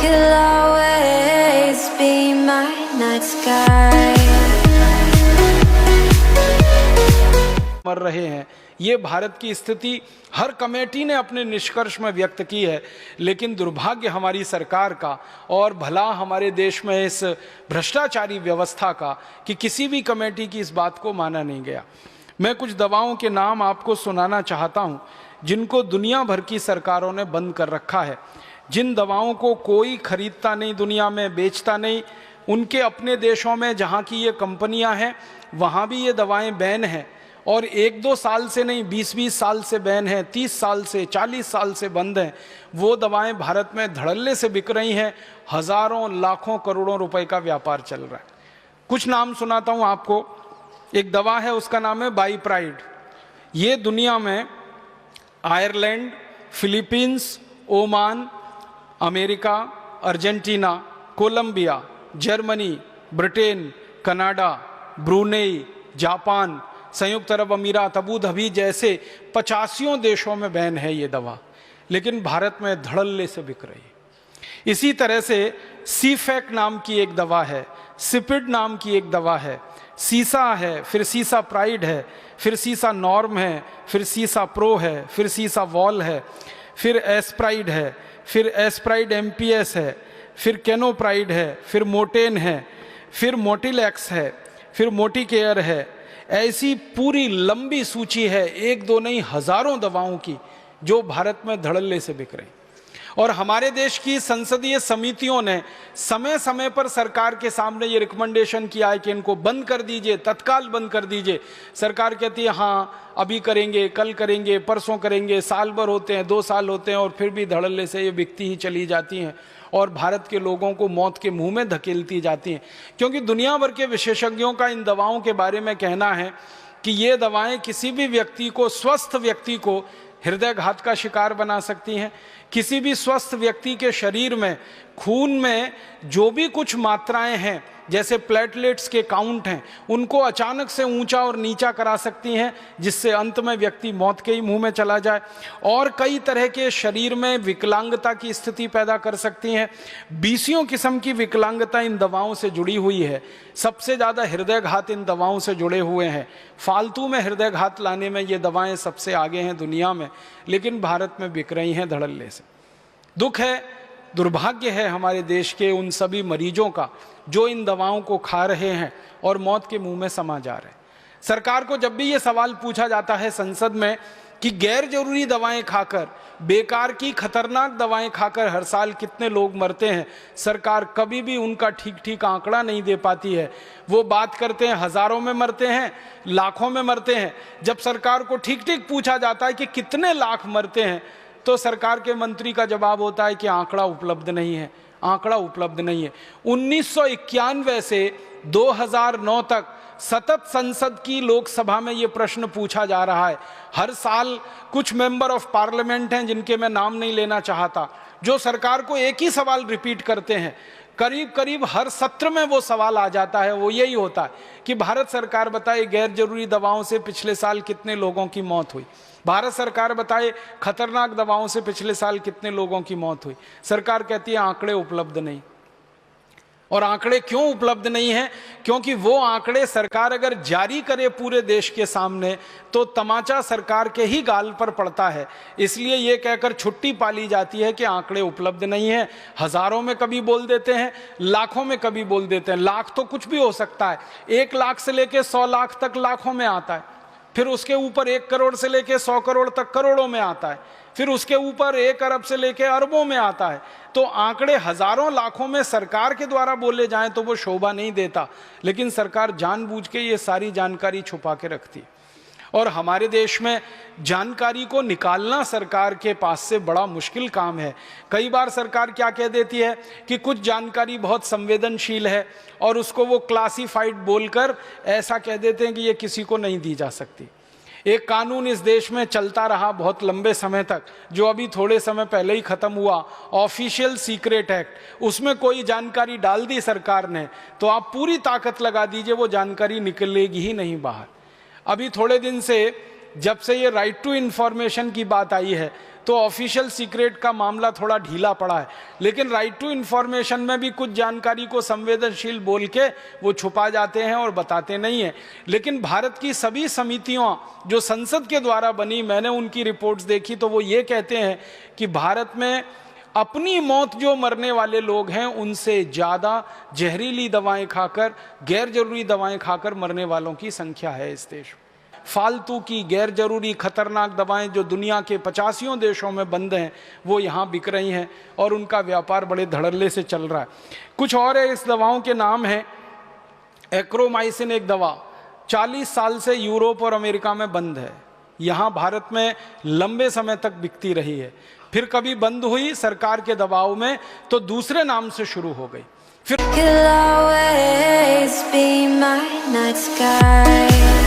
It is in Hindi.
You'll always be my night sky. मर रहे हैं, ये भारत की स्थिति हर कमेटी ने अपने निष्कर्ष में व्यक्त की है। लेकिन दुर्भाग्य हमारी सरकार का और भला हमारे देश में इस भ्रष्टाचारी व्यवस्था का कि किसी भी कमेटी की इस बात को माना नहीं गया। मैं कुछ दवाओं के नाम आपको सुनाना चाहता हूं जिनको दुनिया भर की सरकारों ने बंद कर रखा है। जिन दवाओं को कोई खरीदता नहीं, दुनिया में बेचता नहीं, उनके अपने देशों में जहाँ की ये कंपनियाँ हैं वहाँ भी ये दवाएं बैन हैं। और 1-2 साल से नहीं, 20-20 साल से बैन है, 30 साल से, 40 साल से बंद हैं। वो दवाएं भारत में धड़ल्ले से बिक रही हैं, हज़ारों लाखों करोड़ों रुपए का व्यापार चल रहा है। कुछ नाम सुनाता हूँ आपको। एक दवा है, उसका नाम है बाईप्राइड। ये दुनिया में Ireland, Philippines, Oman, America, Argentina, Colombia, Germany, Britain, Canada, Brunei, Japan, संयुक्त अरब अमीरात, अबू धाबी जैसे 85 देशों में बैन है ये दवा, लेकिन भारत में धड़ल्ले से बिक रही है। इसी तरह से सीफेक नाम की एक दवा है, सिपिड नाम की एक दवा है, सीसा है, फिर सीसा प्राइड है, फिर सीसा नॉर्म है, फिर सीसा प्रो है, फिर सीसा वॉल है, फिर एस्प्राइड है, फिर एस्प्राइड एमपीएस है, फिर केनोप्राइड है, फिर मोटेन है, फिर मोटिलैक्स है, फिर मोटिकेयर है। ऐसी पूरी लंबी सूची है, 1-2 नहीं हजारों दवाओं की जो भारत में धड़ल्ले से बिक रही। और हमारे देश की संसदीय समितियों ने समय समय पर सरकार के सामने ये रिकमेंडेशन किया है कि इनको बंद कर दीजिए, तत्काल बंद कर दीजिए। सरकार कहती है हाँ अभी करेंगे, कल करेंगे, परसों करेंगे, साल भर होते हैं, 2 साल होते हैं और फिर भी धड़ल्ले से ये बिकती ही चली जाती हैं और भारत के लोगों को मौत के मुंह में धकेलती जाती हैं। क्योंकि दुनिया भर के विशेषज्ञों का इन दवाओं के बारे में कहना है कि ये दवाएं किसी भी व्यक्ति को, स्वस्थ व्यक्ति को हृदयघात का शिकार बना सकती हैं। किसी भी स्वस्थ व्यक्ति के शरीर में, खून में जो भी कुछ मात्राएं हैं, जैसे प्लेटलेट्स के काउंट हैं, उनको अचानक से ऊंचा और नीचा करा सकती हैं, जिससे अंत में व्यक्ति मौत के ही मुंह में चला जाए। और कई तरह के शरीर में विकलांगता की स्थिति पैदा कर सकती हैं। 20 किस्म की विकलांगता इन दवाओं से जुड़ी हुई है। सबसे ज़्यादा हृदयघात इन दवाओं से जुड़े हुए हैं। फालतू में हृदयघात लाने में ये दवाएं सबसे आगे हैं दुनिया में, लेकिन भारत में बिक रही हैं धड़ल्ले से। दुख है, दुर्भाग्य है हमारे देश के उन सभी मरीजों का जो इन दवाओं को खा रहे हैं और मौत के मुंह में समा जा रहे हैं। सरकार को जब भी ये सवाल पूछा जाता है संसद में कि गैर जरूरी दवाएं खाकर, बेकार की खतरनाक दवाएं खाकर हर साल कितने लोग मरते हैं, सरकार कभी भी उनका ठीक ठीक आंकड़ा नहीं दे पाती है। वो बात करते हैं हजारों में मरते हैं, लाखों में मरते हैं। जब सरकार को ठीक ठीक पूछा जाता है कि कितने लाख मरते हैं, तो सरकार के मंत्री का जवाब होता है कि आंकड़ा उपलब्ध नहीं है, आंकड़ा उपलब्ध नहीं है। 1991 से 2009 तक सतत संसद की लोकसभा में ये प्रश्न पूछा जा रहा है। हर साल कुछ मेंबर ऑफ पार्लियामेंट हैं जिनके मैं नाम नहीं लेना चाहता, जो सरकार को एक ही सवाल रिपीट करते हैं। करीब करीब हर सत्र में वो सवाल आ जाता है, वो यही होता है कि भारत सरकार बताए गैर जरूरी दवाओं से पिछले साल कितने लोगों की मौत हुई। भारत सरकार बताए खतरनाक दवाओं से पिछले साल कितने लोगों की मौत हुई। सरकार कहती है आंकड़े उपलब्ध नहीं। और आंकड़े क्यों उपलब्ध नहीं हैं? क्योंकि वो आंकड़े सरकार अगर जारी करे पूरे देश के सामने तो तमाचा सरकार के ही गाल पर पड़ता है। इसलिए ये कहकर छुट्टी पाली जाती है कि आंकड़े उपलब्ध नहीं है। हजारों में कभी बोल देते हैं, लाखों में कभी बोल देते हैं। लाख तो कुछ भी हो सकता है, 1 लाख से लेके 100 लाख तक लाखों में आता है, फिर उसके ऊपर 1 करोड़ से लेके 100 करोड़ तक करोड़ों में आता है, फिर उसके ऊपर 1 अरब से लेके अरबों में आता है। तो आंकड़े हजारों लाखों में सरकार के द्वारा बोले जाएं तो वो शोभा नहीं देता, लेकिन सरकार जानबूझ के ये सारी जानकारी छुपा के रखती है। और हमारे देश में जानकारी को निकालना सरकार के पास से बड़ा मुश्किल काम है। कई बार सरकार क्या कह देती है कि कुछ जानकारी बहुत संवेदनशील है और उसको वो क्लासिफाइड बोलकर ऐसा कह देते हैं कि ये किसी को नहीं दी जा सकती। एक कानून इस देश में चलता रहा बहुत लंबे समय तक, जो अभी थोड़े समय पहले ही खत्म हुआ, ऑफिशियल सीक्रेट एक्ट। उसमें कोई जानकारी डाल दी सरकार ने तो आप पूरी ताकत लगा दीजिए, वो जानकारी निकलेगी ही नहीं बाहर। अभी थोड़े दिन से जब से ये राइट टू इंफॉर्मेशन की बात आई है तो ऑफिशियल सीक्रेट का मामला थोड़ा ढीला पड़ा है, लेकिन राइट टू इन्फॉर्मेशन में भी कुछ जानकारी को संवेदनशील बोल के वो छुपा जाते हैं और बताते नहीं हैं। लेकिन भारत की सभी समितियां जो संसद के द्वारा बनी, मैंने उनकी रिपोर्ट्स देखी तो वो ये कहते हैं कि भारत में अपनी मौत जो मरने वाले लोग हैं उनसे ज़्यादा जहरीली दवाएं खाकर, गैर जरूरी दवाएं खाकर मरने वालों की संख्या है इस देश में। फालतू की गैर जरूरी खतरनाक दवाएं जो दुनिया के 85 देशों में बंद हैं वो यहाँ बिक रही हैं और उनका व्यापार बड़े धड़ल्ले से चल रहा है। कुछ और है, इस दवाओं के नाम है एक्रोमाइसिन, एक दवा 40 साल से यूरोप और अमेरिका में बंद है, यहाँ भारत में लंबे समय तक बिकती रही है। फिर कभी बंद हुई सरकार के दबाव में तो दूसरे नाम से शुरू हो गई। फिर You'll always be my night sky.